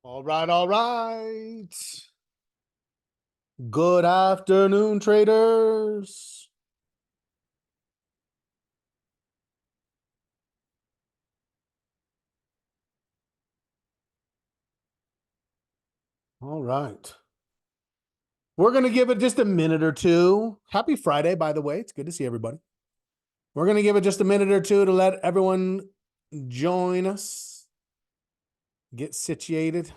All right, all right. Good afternoon, traders. All right. We're going to give it just a minute or two. Happy Friday, by the way. It's good to see everybody. We're going to give it just a minute or two to let everyone join us, get situated.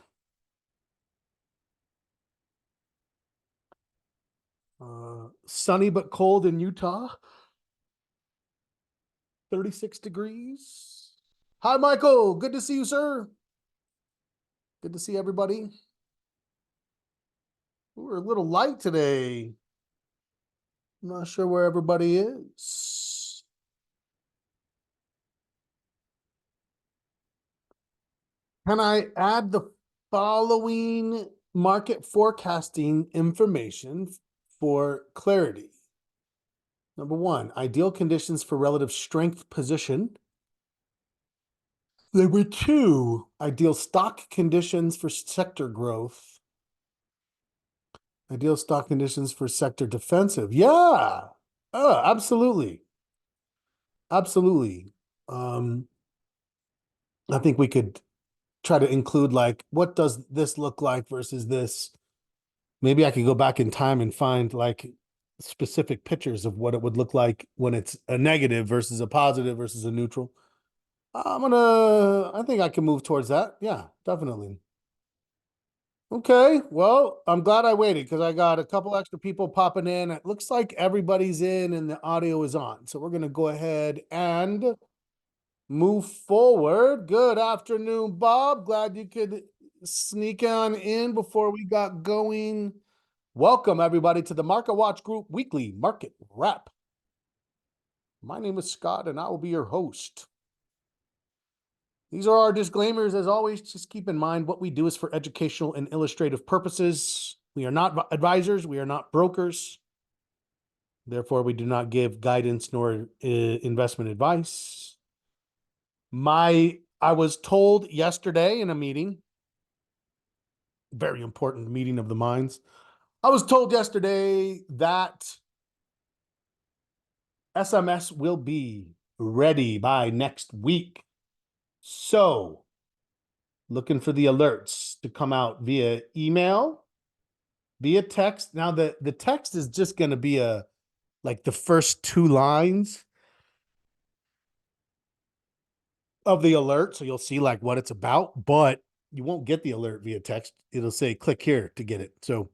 Sunny but cold in Utah, 36 degrees. Hi, Michael. Good to see you, sir. Good to see everybody. We're a little light today. I'm not sure where everybody is. Can I add the following market forecasting information for clarity? Number one, ideal conditions for relative strength position. Number two, ideal stock conditions for sector growth. Ideal stock conditions for sector defensive. Yeah. Oh, absolutely. Absolutely. I think we could try to include like, what does this look like versus this? Maybe I could go back in time and find like specific pictures of what it would look like when it's a negative versus a positive versus a neutral. I think I can move towards that. Yeah, definitely. Okay, well, I'm glad I waited because I got a couple extra people popping in. It looks like everybody's in and the audio is on. So we're going to go ahead and move forward. Good afternoon, Bob. Glad you could sneak on in before we got going. Welcome, everybody, to the Market Watch Group Weekly Market Wrap. My name is Scott, and I will be your host. These are our disclaimers. As always, just keep in mind what we do is for educational and illustrative purposes. We are not advisors. We are not brokers. Therefore, we do not give guidance nor investment advice. I was told yesterday in a meeting, very important meeting of the minds. I was told yesterday that SMS will be ready by next week. So, looking for the alerts to come out via email, via text. Now, the text is just going to be like the first two lines of the alert. So you'll see like what it's about, but you won't get the alert via text. It'll say click here to get it. So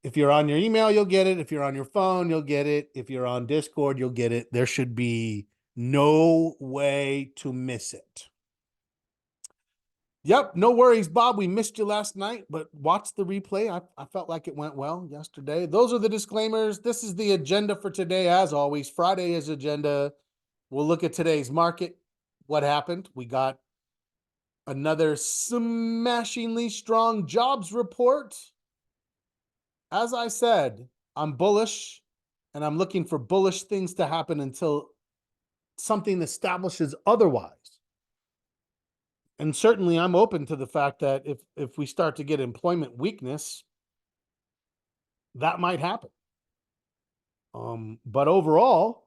if you're on your email, you'll get it. If you're on your phone, you'll get it. If you're on Discord, you'll get it. There should be no way to miss it. Yep, no worries, Bob. We missed you last night, but watch the replay. I felt like it went well yesterday. Those are the disclaimers. This is the agenda for today, as always. Friday is agenda. We'll look at today's market. What happened? We got another smashingly strong jobs report. As I said, I'm bullish, and I'm looking for bullish things to happen until something establishes otherwise. And certainly I'm open to the fact that if we start to get employment weakness, that might happen. But overall,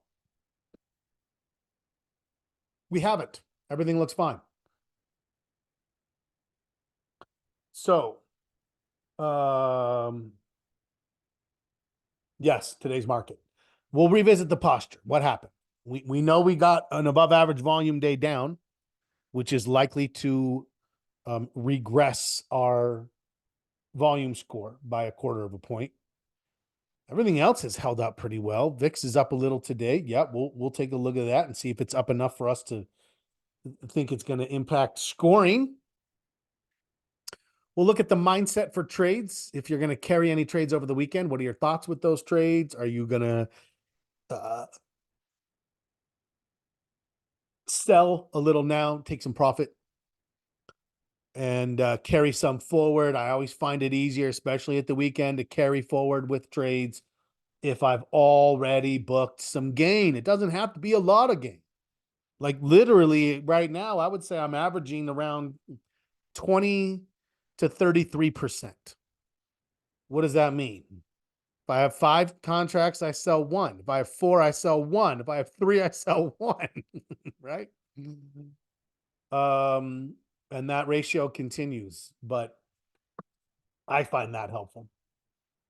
we haven't. Everything looks fine. So, yes, today's market. We'll revisit the posture. What happened? We know we got an above average volume day down, which is likely to regress our volume score by a quarter of a point. Everything else has held up pretty well. VIX is up a little today. Yeah, we'll take a look at that and see if it's up enough for us to think it's going to impact scoring. We'll look at the mindset for trades. If you're going to carry any trades over the weekend, what are your thoughts with those trades? Are you going to sell a little now, take some profit, and carry some forward? I always find it easier, especially at the weekend, to carry forward with trades if I've already booked some gain. It doesn't have to be a lot of gain. Like literally right now, I would say I'm averaging around 20 to 33%. What does that mean? If I have 5 contracts, I sell 1. If I have 4, I sell 1. If I have 3, I sell 1. Right? And that ratio continues, but I find that helpful.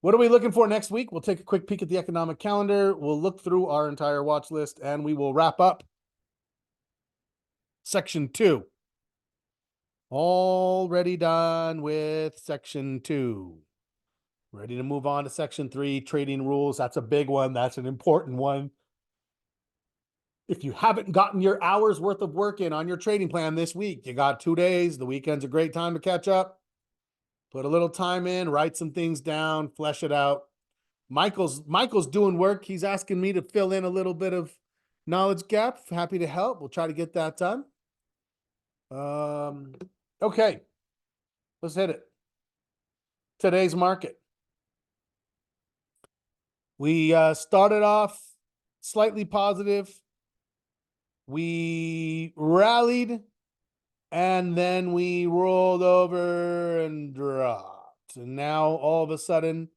What are we looking for next week? We'll take a quick peek at the economic calendar. We'll look through our entire watch list, and we will wrap up section 2. Already done with section 2. Ready to move on to section 3, trading rules. That's a big one. That's an important one. If you haven't gotten your hours worth of work in on your trading plan this week, you got 2 days. The weekend's a great time to catch up. Put a little time in, write some things down, flesh it out. Michael's doing work. He's asking me to fill in a little bit of knowledge gap. Happy to help. We'll try to get that done. Okay. Let's hit it. Today's market. We started off slightly positive. We rallied, and then we rolled over and dropped. And now all of a sudden,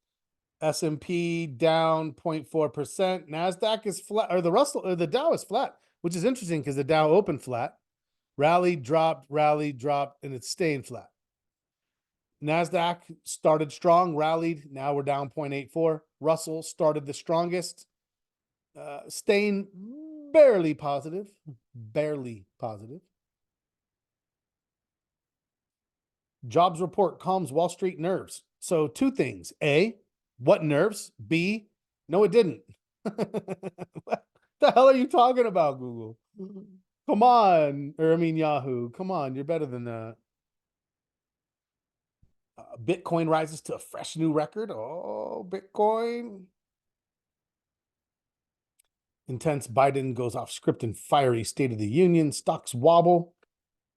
S&P down 0.4%. NASDAQ is flat, or the Dow is flat, which is interesting because the Dow opened flat, rallied, dropped, and it's staying flat. NASDAQ started strong, rallied. Now we're down 0.84. Russell started the strongest, staying barely positive. Jobs report calms Wall Street nerves. So 2 things. A, what nerves? B, no, it didn't. What the hell are you talking about, Google? Come on. Yahoo. Come on. You're better than that. Bitcoin rises to a fresh new record. Oh, Bitcoin. Intense Biden goes off script in fiery State of the Union. Stocks wobble.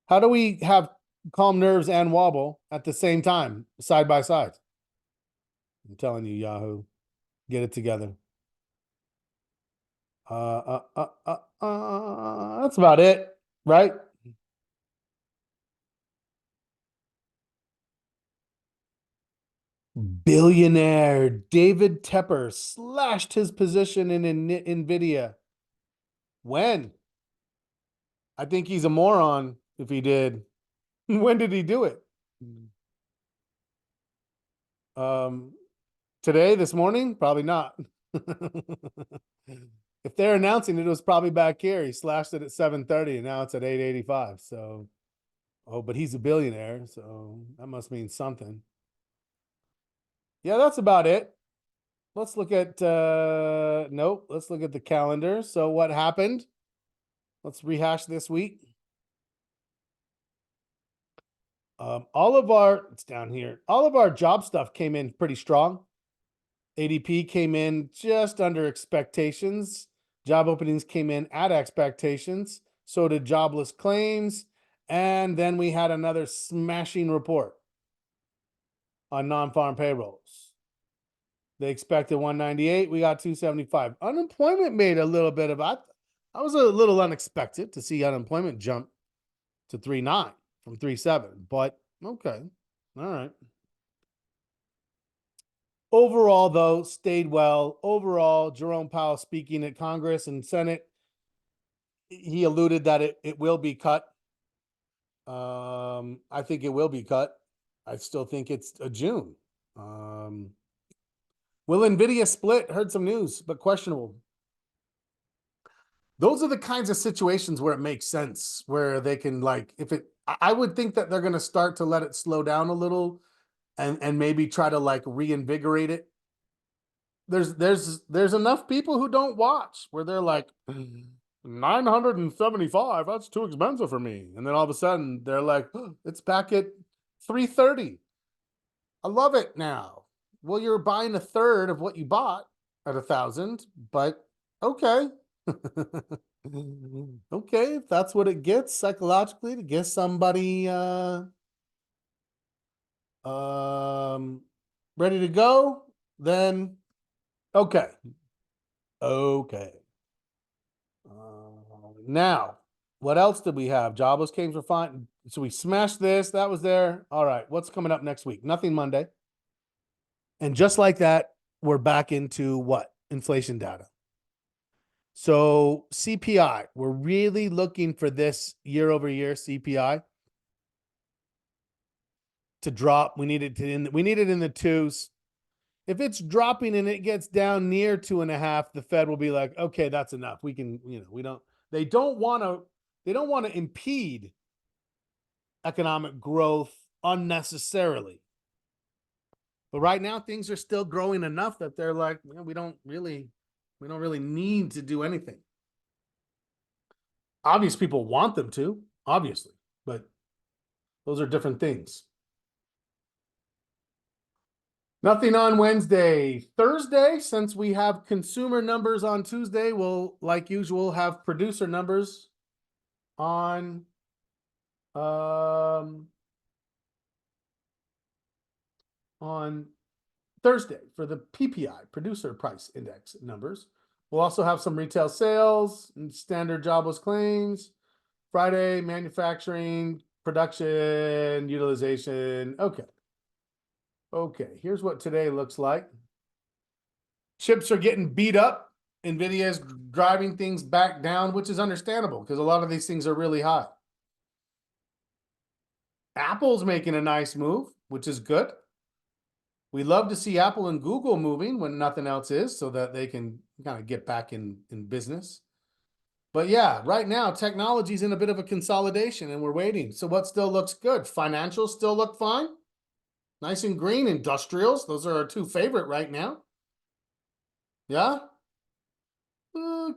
How do we have calm nerves and wobble at the same time, side by side? I'm telling you, Yahoo, get it together. That's about it, right? Billionaire David Tepper slashed his position in NVIDIA. When? I think he's a moron if he did. When did he do it? Today, this morning? Probably not. If they're announcing it, it was probably back here. He slashed it at 7:30 and now it's at 8:85. So, but he's a billionaire, so that must mean something. Yeah, that's about it. Let's look at, nope, let's look at the calendar. So what happened? Let's rehash this week. It's down here. All of our job stuff came in pretty strong. ADP came in just under expectations. Job openings came in at expectations. So did jobless claims. And then we had another smashing report on non-farm payrolls. They expected 198. We got 275. Unemployment made a little bit of I was a little unexpected to see unemployment jump to 3.9 from 3.7, but okay. All right. Overall, though, stayed well. Overall, Jerome Powell speaking at Congress and Senate, he alluded that it will be cut. I think it will be cut. I still think it's a June. Will NVIDIA split? Heard some news, but questionable. Those are the kinds of situations where it makes sense, where they can I would think that they're going to start to let it slow down a little and maybe try to reinvigorate it. There's enough people who don't watch where they're like 975, that's too expensive for me. And then all of a sudden they're like, oh, it's back at 330. I love it now. Well, you're buying a third of what you bought at 1,000, but okay. Okay, if that's what it gets psychologically to get somebody ready to go, then okay. Now, what else did we have? Jobless claims were fine. So we smashed this. That was there. All right. What's coming up next week? Nothing Monday. And just like that, we're back into what? Inflation data. So CPI, we're really looking for this year over year CPI to drop. We need it in the twos. If it's dropping and it gets down near 2.5, the Fed will be like, okay, that's enough. We can, they don't want to impede economic growth unnecessarily. But right now things are still growing enough that they're like, we don't really need to do anything. Obviously, people want them to, obviously, but those are different things. Nothing on Wednesday. Thursday, since we have consumer numbers on Tuesday, we'll, like usual, have producer numbers on Thursday for the PPI, producer price index numbers. We'll also have some retail sales and standard jobless claims. Friday, manufacturing, production, utilization. Okay, here's what today looks like. Chips are getting beat up. NVIDIA is driving things back down, which is understandable because a lot of these things are really high. Apple's making a nice move, which is good. We love to see Apple and Google moving when nothing else is so that they can kind of get back in business. But yeah, right now, technology's in a bit of a consolidation and we're waiting. So what still looks good? Financials still look fine. Nice and green. Industrials, those are our two favorite right now. Yeah.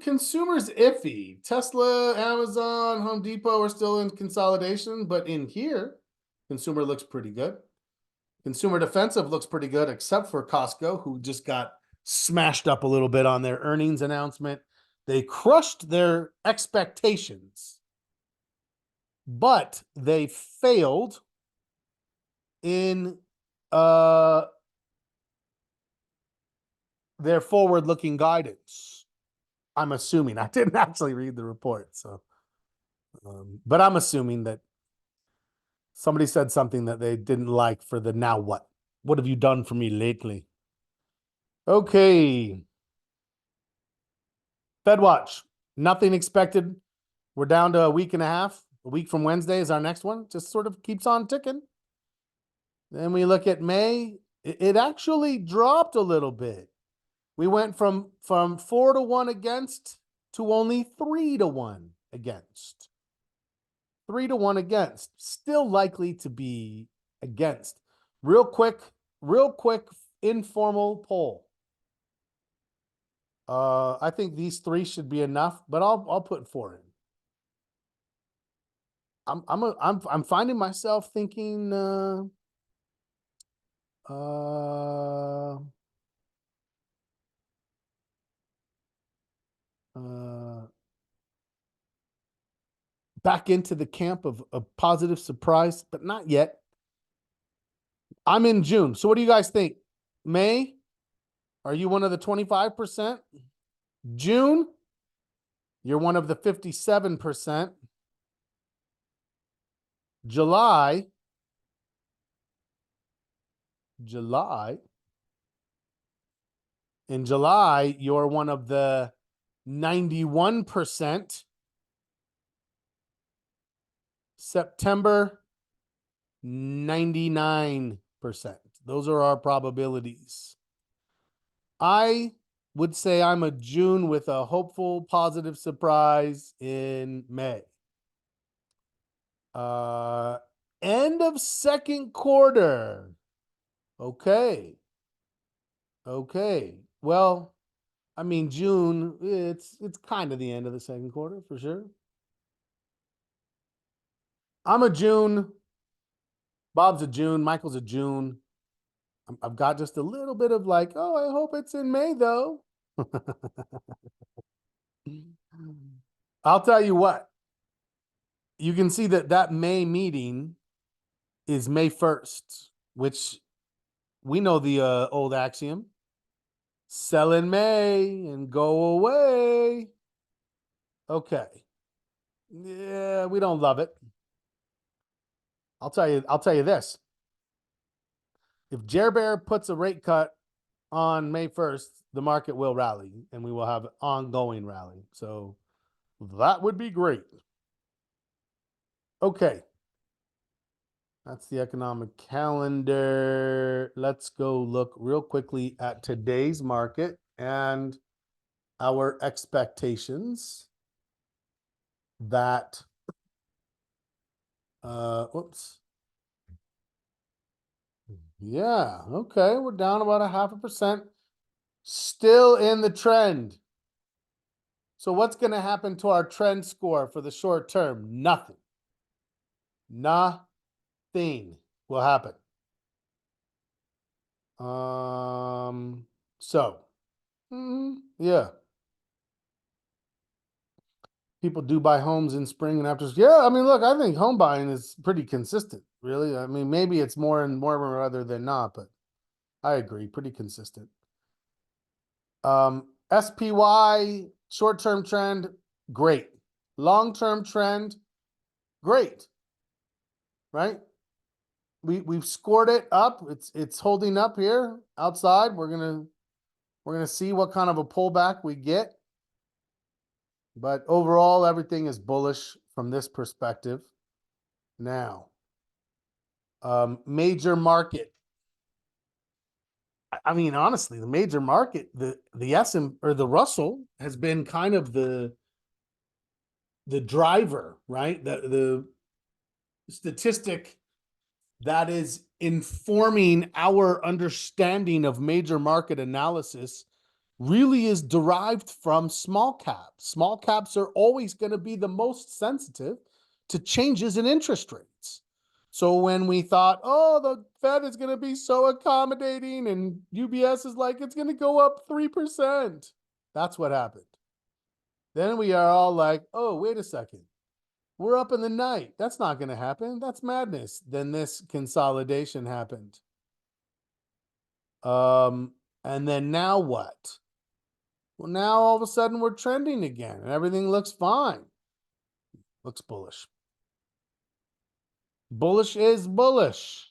Consumers iffy. Tesla, Amazon, Home Depot are still in consolidation, but in here, consumer looks pretty good. Consumer defensive looks pretty good, except for Costco, who just got smashed up a little bit on their earnings announcement. They crushed their expectations, but they failed in their forward-looking guidance. I'm assuming. I didn't actually read the report, so but I'm assuming that somebody said something that they didn't like for the now what? What have you done for me lately? Okay. FedWatch, nothing expected. We're down to a week and a half. A week from Wednesday is our next one. Just sort of keeps on ticking. Then we look at May. It actually dropped a little bit. We went from 4-1 against to only 3-1 against. 3-1 against. Still likely to be against. Real quick informal poll. I think these three should be enough, but I'll put 4 in. I'm finding myself thinking back into the camp of a positive surprise, but not yet. I'm in June. So what do you guys think? May? Are you one of the 25%? June? You're one of the 57%. July? In July, you're one of the 91%. September, 99%. Those are our probabilities. I would say I'm a June with a hopeful positive surprise in May. End of second quarter. Okay. Well, I mean, June, it's kind of the end of the second quarter for sure. I'm a June. Bob's a June. Michael's a June. I've got just a little bit of like, oh, I hope it's in May though. I'll tell you what. You can see that May meeting is May 1st, which we know the old axiom. Sell in May and go away. Okay. Yeah, we don't love it. I'll tell you this. If Jer Bear puts a rate cut on May 1st, the market will rally and we will have ongoing rally. So that would be great. Okay. That's the economic calendar. Let's go look real quickly at today's market and our expectations that whoops. Yeah, okay, we're down about 0.5%. Still in the trend. So what's going to happen to our trend score for the short term? Nothing. Nothing will happen. So yeah. People do buy homes in spring and after. Yeah, I mean, look, I think home buying is pretty consistent, really. I mean, maybe it's more and more rather than not, but I agree, pretty consistent. SPY short-term trend, great. Long-term trend, great. Right? We've scored it up. It's holding up here outside. We're gonna see what kind of a pullback we get. But overall, everything is bullish from this perspective. Now, major market. I mean, honestly, the major market, the SM or the Russell has been kind of the driver, right? The statistic that is informing our understanding of major market analysis really is derived from small caps. Small caps are always going to be the most sensitive to changes in interest rates. So when we thought, oh, the Fed is going to be so accommodating and UBS is like, it's going to go up 3%. That's what happened. Then we are all like, oh, wait a second. We're up in the night. That's not going to happen. That's madness. Then this consolidation happened. And then now what? Well, now all of a sudden we're trending again and everything looks fine. Looks bullish. Bullish is bullish.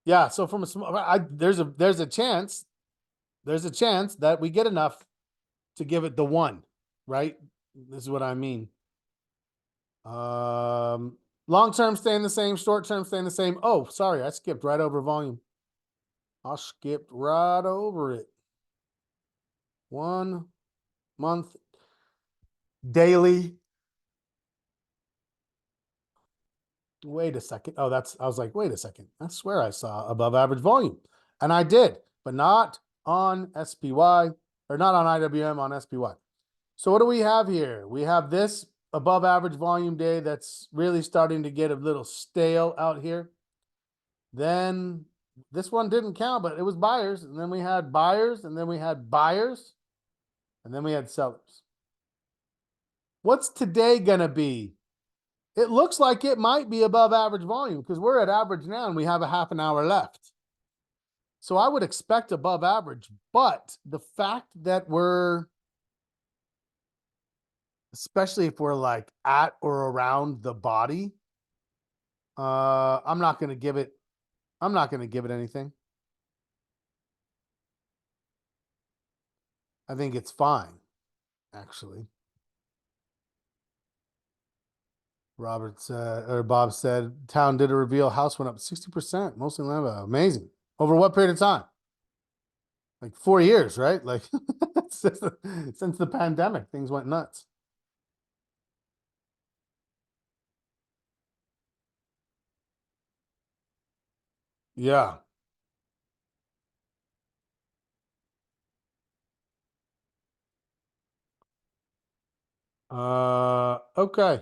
Yeah, so from a small, there's a chance that we get enough to give it the one, right? This is what I mean. Long term staying the same, short term staying the same. Oh, sorry, I skipped right over volume. I skipped right over it. 1 month daily. Wait a second. Oh, I was like, wait a second. I swear I saw above average volume. And I did, but not on SPY or not on IWM, on SPY. So what do we have here? We have this above average volume day that's really starting to get a little stale out here. Then this one didn't count, but it was buyers. And then we had buyers, and then we had buyers, and then we had sellers. What's today going to be? It looks like it might be above average volume because we're at average now and we have a half an hour left. So I would expect above average, but the fact that we're, especially if we're like at or around the body, I'm not going to give it anything. I think it's fine, actually. Bob said, town did a reveal, house went up 60%, mostly land value. Amazing. Over what period of time? Like 4 years, right? Like since the pandemic, things went nuts. Yeah. Okay.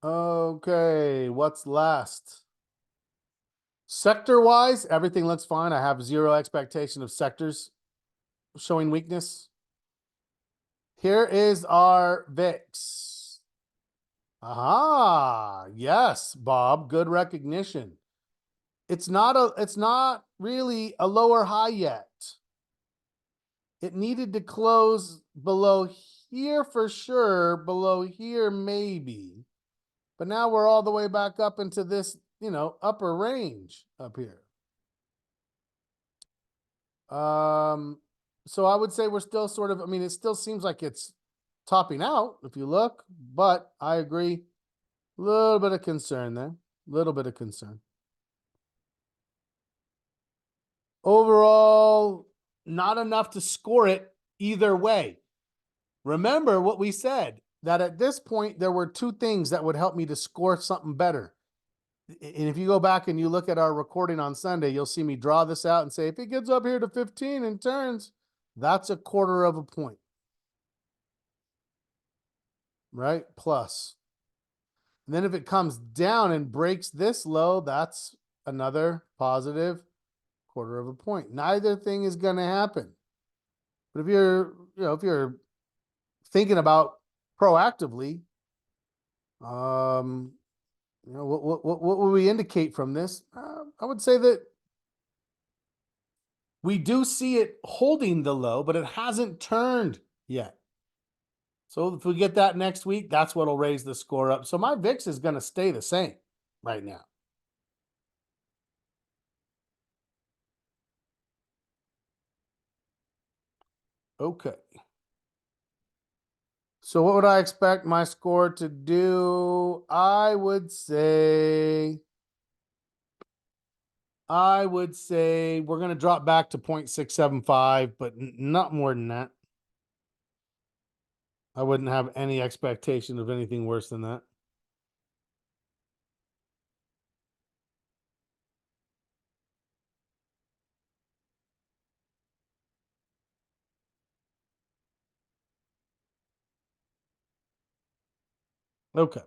Okay, what's last? Sector-wise, everything looks fine. I have zero expectation of sectors showing weakness. Here is our VIX. Aha, yes, Bob, good recognition. It's not really a lower high yet. It needed to close below here for sure, below here maybe. But now we're all the way back up into this, upper range up here. So I would say we're still sort of, it still seems like it's topping out if you look, but I agree. A little bit of concern there. Little bit of concern. Overall, not enough to score it either way. Remember what we said, that at this point, there were two things that would help me to score something better. And if you go back and you look at our recording on Sunday, you'll see me draw this out and say, if it gets up here to 15 and turns, that's a quarter of a point. Right? Plus. And then if it comes down and breaks this low, that's another positive quarter of a point. Neither thing is going to happen. But if you're thinking about proactively, what would we indicate from this? I would say that we do see it holding the low, but it hasn't turned yet. So if we get that next week, that's what'll raise the score up. So my VIX is going to stay the same right now. Okay. So what would I expect my score to do? I would say we're going to drop back to 0.675, but not more than that. I wouldn't have any expectation of anything worse than that. Okay.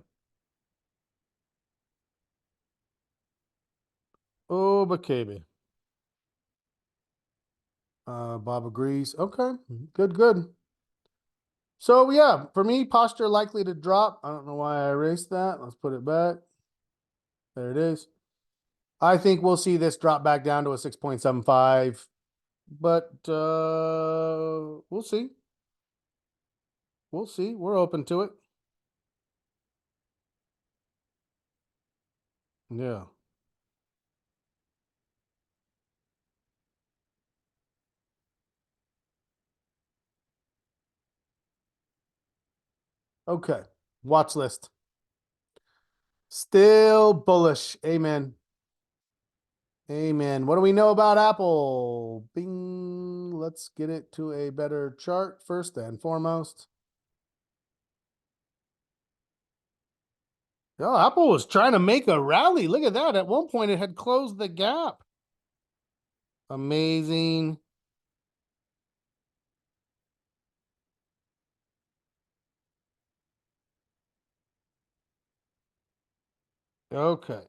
Oh, Bacaby. Bob agrees. Okay. Good. So yeah, for me, posture likely to drop. I don't know why I erased that. Let's put it back. There it is. I think we'll see this drop back down to a 6.75, but we'll see. We'll see. We're open to it. Yeah. Okay. Watch list. Still bullish. Amen. Amen. What do we know about Apple? Bing. Let's get it to a better chart first and foremost. Oh, Apple was trying to make a rally. Look at that. At one point, it had closed the gap. Amazing. Okay.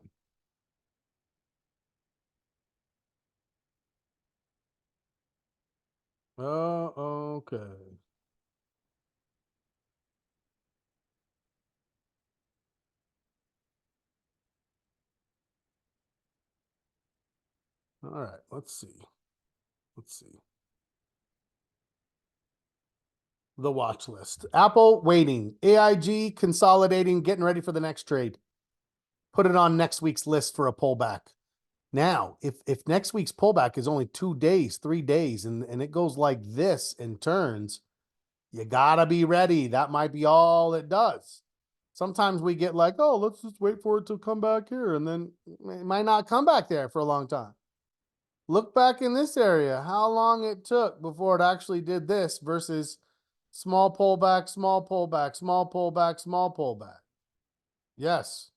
Oh, okay. All right. Let's see. The watch list. Apple waiting. AIG consolidating, getting ready for the next trade. Put it on next week's list for a pullback. Now, if next week's pullback is only 2 days, 3 days, and it goes like this and turns, you gotta be ready. That might be all it does. Sometimes we get like, oh, let's just wait for it to come back here, and then it might not come back there for a long time. Look back in this area, how long it took before it actually did this versus small pullback, small pullback, small pullback, small pullback. Yes.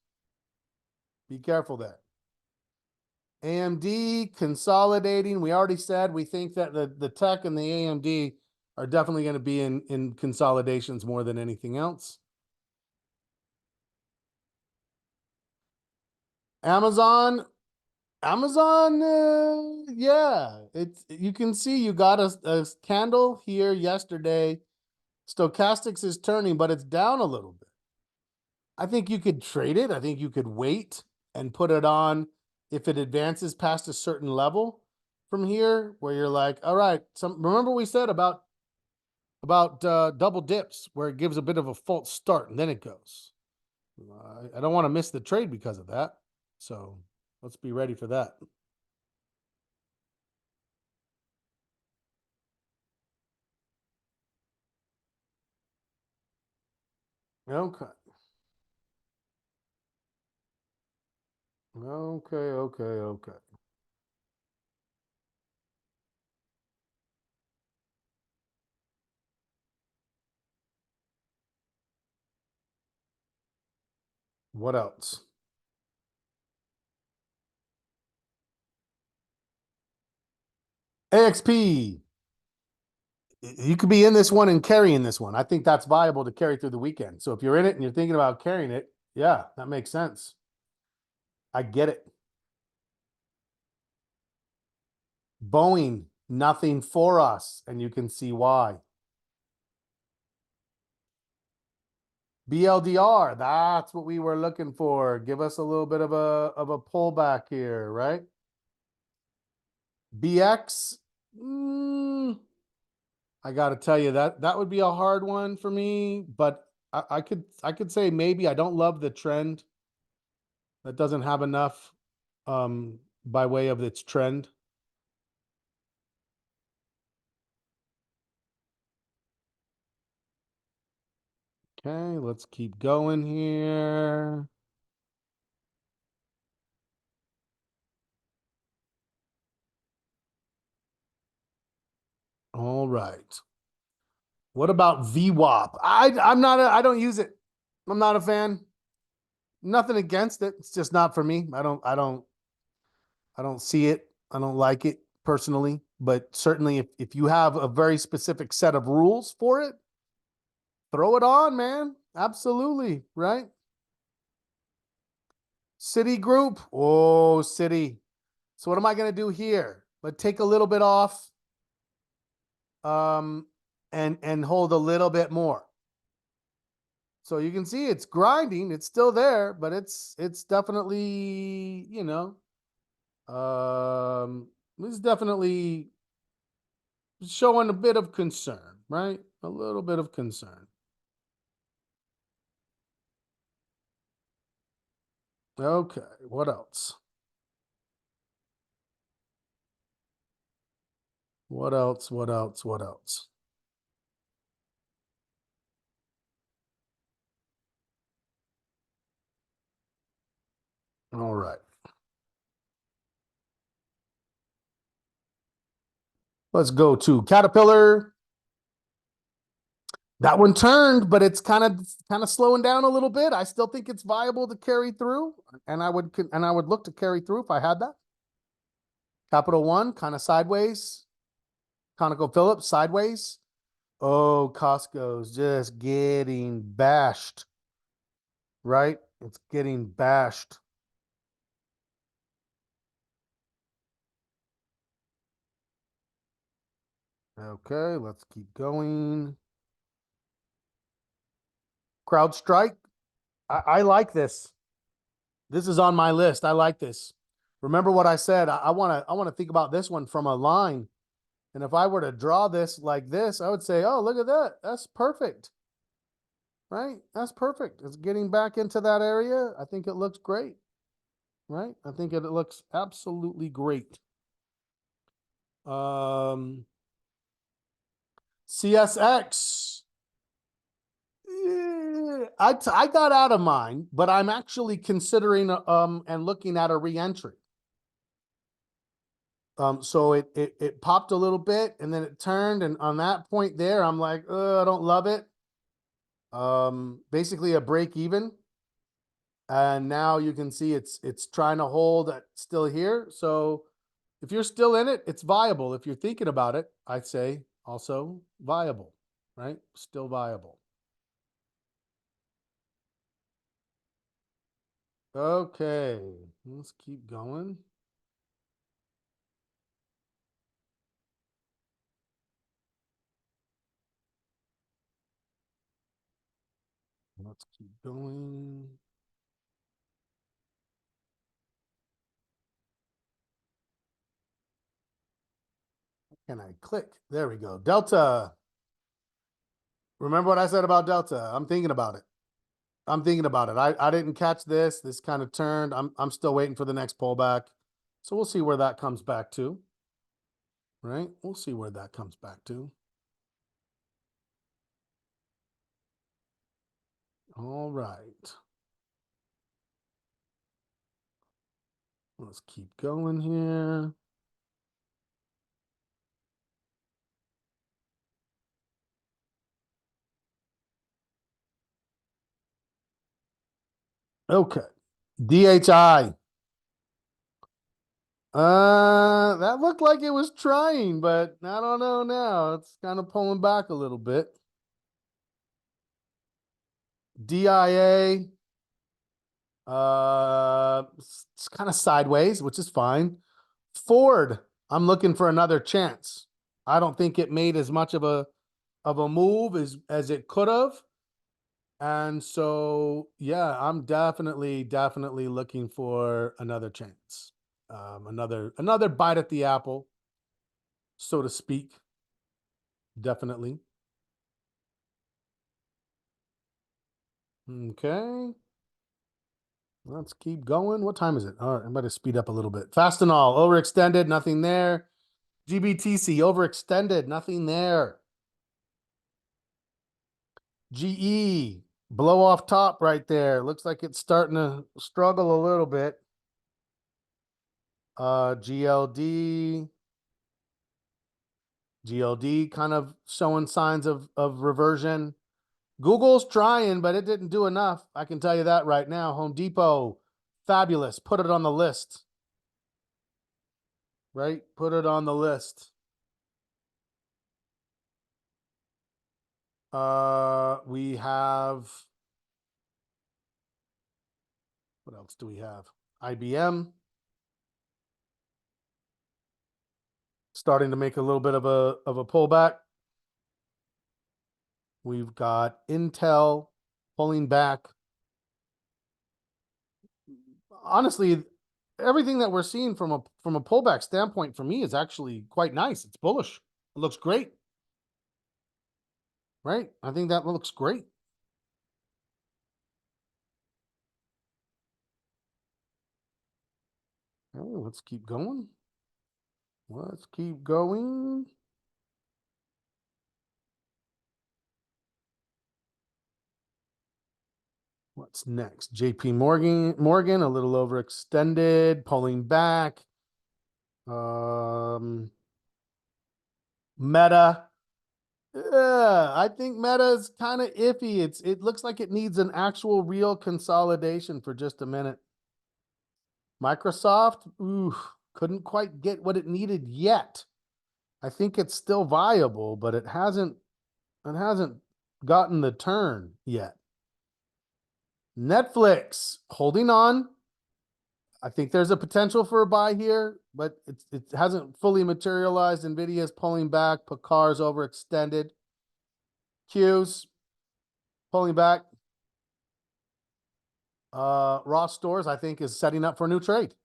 Be careful there. AMD consolidating. We already said we think that the tech and the AMD are definitely going to be in consolidations more than anything else. Amazon, yeah, you can see you got a candle here yesterday. Stochastics is turning, but it's down a little bit. I think you could trade it. I think you could wait and put it on if it advances past a certain level from here, where you're like, all right, remember we said about about double dips where it gives a bit of a false start and then it goes. I don't want to miss the trade because of that. So let's be ready for that. Okay. Okay, okay, okay. What else? AXP. You could be in this one and carrying this one. I think that's viable to carry through the weekend. So if you're in it and you're thinking about carrying it, yeah, that makes sense. I get it. Boeing, nothing for us, and you can see why. BLDR, that's what we were looking for. Give us a little bit of a pullback here, right? BX, I got to tell you that would be a hard one for me, but I could say maybe I don't love the trend. That doesn't have enough by way of its trend. Okay, let's keep going here. All right. What about VWAP? I don't use it. I'm not a fan. Nothing against it. It's just not for me. I don't see it. I don't like it personally. But certainly if you have a very specific set of rules for it, throw it on, man. Absolutely. Right? Citigroup. Oh, City. So what am I gonna do here? But take a little bit off. Um, and hold a little bit more. So you can see it's grinding, it's still there, but it's definitely, it's definitely showing a bit of concern, right? A little bit of concern. Okay, what else? What else? What else? What else? All right. Let's go to Caterpillar. That one turned, but it's kind of slowing down a little bit. I still think it's viable to carry through, and I would look to carry through if I had that. Capital One, kind of sideways. ConocoPhillips, sideways. Oh, Costco's just getting bashed, right? It's getting bashed. Okay, let's keep going. CrowdStrike. I like this. This is on my list. I like this. Remember what I said. I want to think about this one from a line. And if I were to draw this like this, I would say, oh, look at that. That's perfect. Right? That's perfect. It's getting back into that area. I think it looks great. Right? I think it looks absolutely great. Um, CSX. I got out of mine, but I'm actually considering and looking at a reentry. So it popped a little bit and then it turned, and on that point there, I'm like, I don't love it. Basically a break even, and now you can see it's trying to hold still here. So if you're still in it, it's viable. If you're thinking about it, I'd say also viable, right? Still viable. Okay, let's keep going. Let's keep going. Can I click? There we go. Delta. Remember what I said about Delta? I'm thinking about it. I'm thinking about it. I didn't catch this. This kind of turned. I'm still waiting for the next pullback. So we'll see where that comes back to. Right? We'll see where that comes back to. All right. Let's keep going here. Okay. DHI. That looked like it was trying, but I don't know now. It's kind of pulling back a little bit. DIA. It's kind of sideways, which is fine. Ford, I'm looking for another chance. I don't think it made as much of a move as it could have. And so, yeah, I'm definitely looking for another chance. Another bite at the apple, so to speak. Definitely. Okay. Let's keep going. What time is it? All right, I'm going to speed up a little bit. Fast and all, overextended, nothing there. GBTC, overextended, nothing there. GE, blow off top right there. Looks like it's starting to struggle a little bit. GLD. GLD kind of showing signs of reversion. Google's trying, but it didn't do enough. I can tell you that right now. Home Depot, fabulous. Put it on the list. Right? Put it on the list. We have, what else do we have? IBM starting to make a little bit of a pullback. We've got Intel pulling back. Honestly, everything that we're seeing from a pullback standpoint for me is actually quite nice. It's bullish. It looks great. Right? I think that looks great. Okay, let's keep going. Let's keep going. What's next? JP Morgan, a little overextended, pulling back. Meta. Yeah, I think Meta is kind of iffy. It looks like it needs an actual real consolidation for just a minute. Microsoft, ooh, couldn't quite get what it needed yet. I think it's still viable, but it hasn't gotten the turn yet. Netflix holding on. I think there's a potential for a buy here, but it hasn't fully materialized. Nvidia's pulling back. Pacar's overextended. Q's pulling back. Ross Stores, I think, is setting up for a new trade.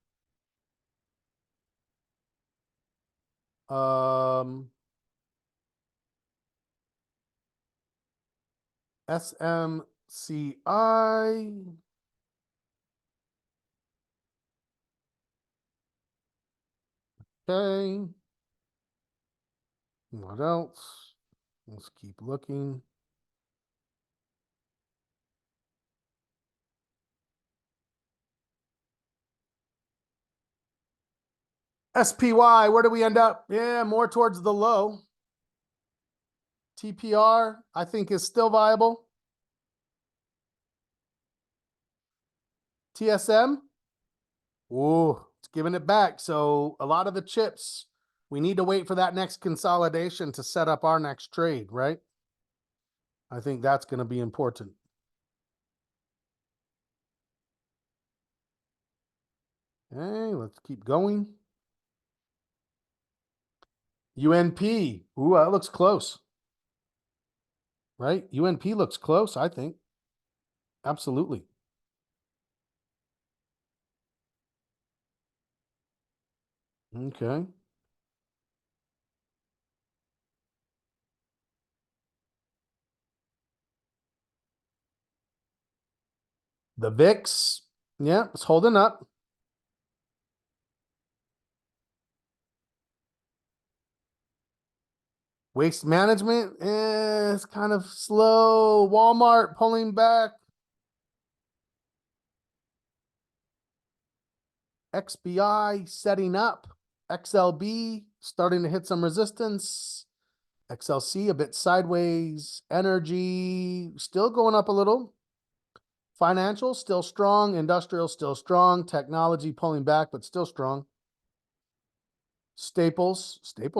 SMCI. Okay. What else? Let's keep looking. SPY, where do we end up? Yeah, more towards the low. TPR, I think, is still viable. TSM, ooh, it's giving it back. So a lot of the chips, we need to wait for that next consolidation to set up our next trade, right? I think that's going to be important. Okay, let's keep going. UNP. Ooh, that looks close. Right? UNP looks close, I think. Absolutely. Okay. The VIX, yeah, it's holding up. Waste management is kind of slow. Walmart pulling back. XBI setting up. XLB starting to hit some resistance. XLC a bit sideways. Energy still going up a little. Financial still strong. Industrial still strong. Technology pulling back, but still strong. Staples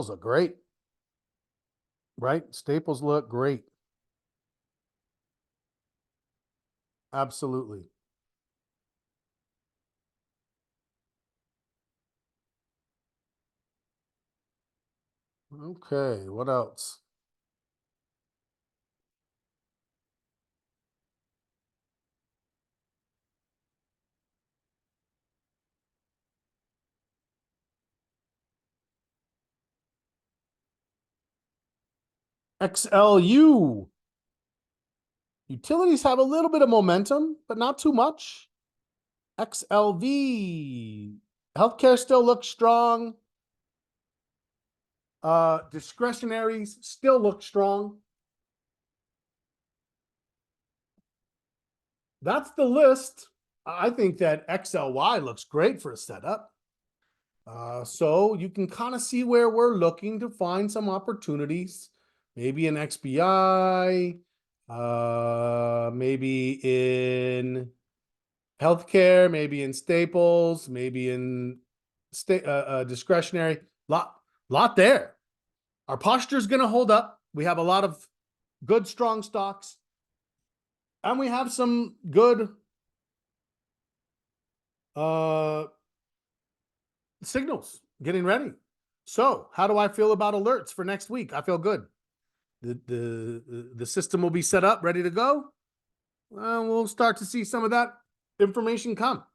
look great. Right? Staples look great. Absolutely. Okay, what else? XLU. Utilities have a little bit of momentum, but not too much. XLV. Healthcare still looks strong. Discretionaries still look strong. That's the list. I think that XLY looks great for a setup. So you can kind of see where we're looking to find some opportunities. Maybe in XBI, maybe in healthcare, maybe in staples, maybe in discretionary. Lot there. Our posture is going to hold up. We have a lot of good, strong stocks, and we have some good signals getting ready. So, how do I feel about alerts for next week? I feel good. The system will be set up, ready to go. We'll start to see some of that information come.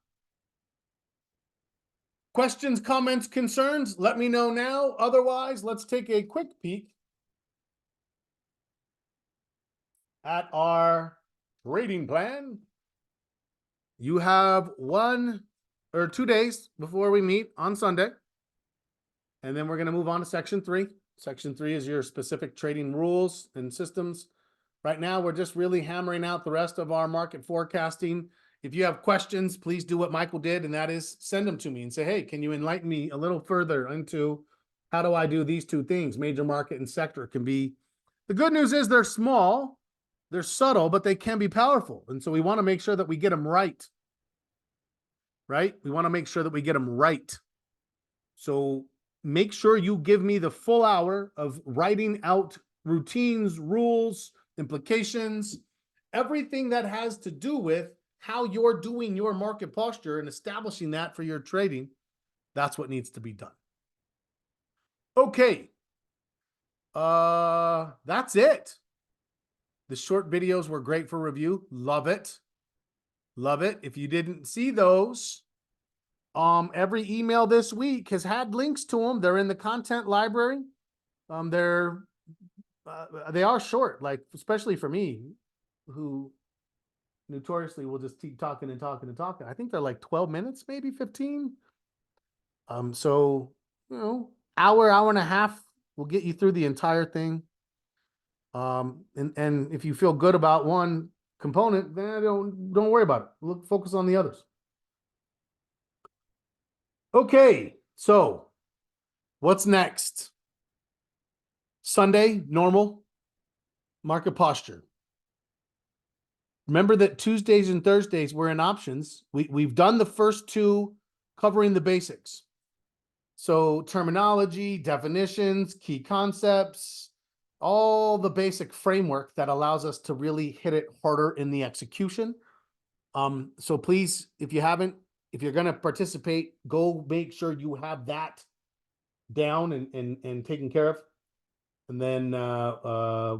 Questions, comments, concerns, let me know now. Otherwise, let's take a quick peek at our rating plan. You have 1 or 2 days before we meet on Sunday. And then we're going to move on to section 3. Section 3 is your specific trading rules and systems. Right now, we're just really hammering out the rest of our market forecasting. If you have questions, please do what Michael did, and that is send them to me and say, hey, can you enlighten me a little further into how do I do these two things? Major market and sector can be. The good news is they're small, they're subtle, but they can be powerful. And so we want to make sure that we get them right. Right? We want to make sure that we get them right. So make sure you give me the full hour of writing out routines, rules, implications, everything that has to do with how you're doing your market posture and establishing that for your trading. That's what needs to be done. Okay. That's it. The short videos were great for review. Love it. Love it. If you didn't see those, every email this week has had links to them. They're in the content library. They are short, like especially for me, who notoriously will just keep talking and talking and talking. I think they're like 12 minutes, maybe 15. So hour and a half will get you through the entire thing. And if you feel good about one component, then don't worry about it. Focus on the others. Okay, so what's next? Sunday, normal market posture. Remember that Tuesdays and Thursdays we're in options. We've done the first two covering the basics. So terminology, definitions, key concepts, all the basic framework that allows us to really hit it harder in the execution. So please, if you're going to participate, go make sure you have that down and taken care of. And then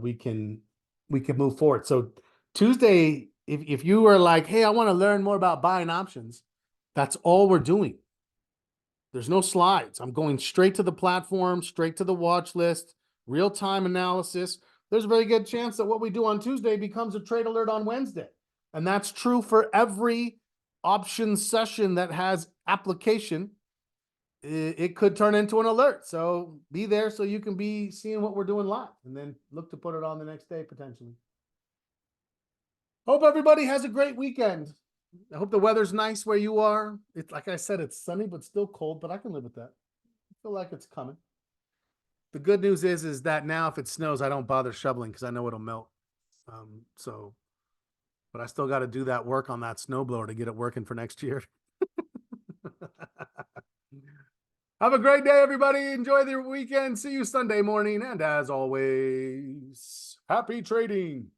we can move forward. So Tuesday, if you were like, hey, I want to learn more about buying options, that's all we're doing. There's no slides. I'm going straight to the platform, straight to the watch list, real-time analysis. There's a very good chance that what we do on Tuesday becomes a trade alert on Wednesday. And that's true for every option session that has application. It could turn into an alert. So be there so you can be seeing what we're doing live and then look to put it on the next day potentially. Hope everybody has a great weekend. I hope the weather's nice where you are. It's like I said, it's sunny, but still cold, but I can live with that. I feel like it's coming. The good news is that now if it snows, I don't bother shoveling because I know it'll melt. But I still got to do that work on that snowblower to get it working for next year. Have a great day, everybody. Enjoy the weekend. See you Sunday morning. And as always, happy trading.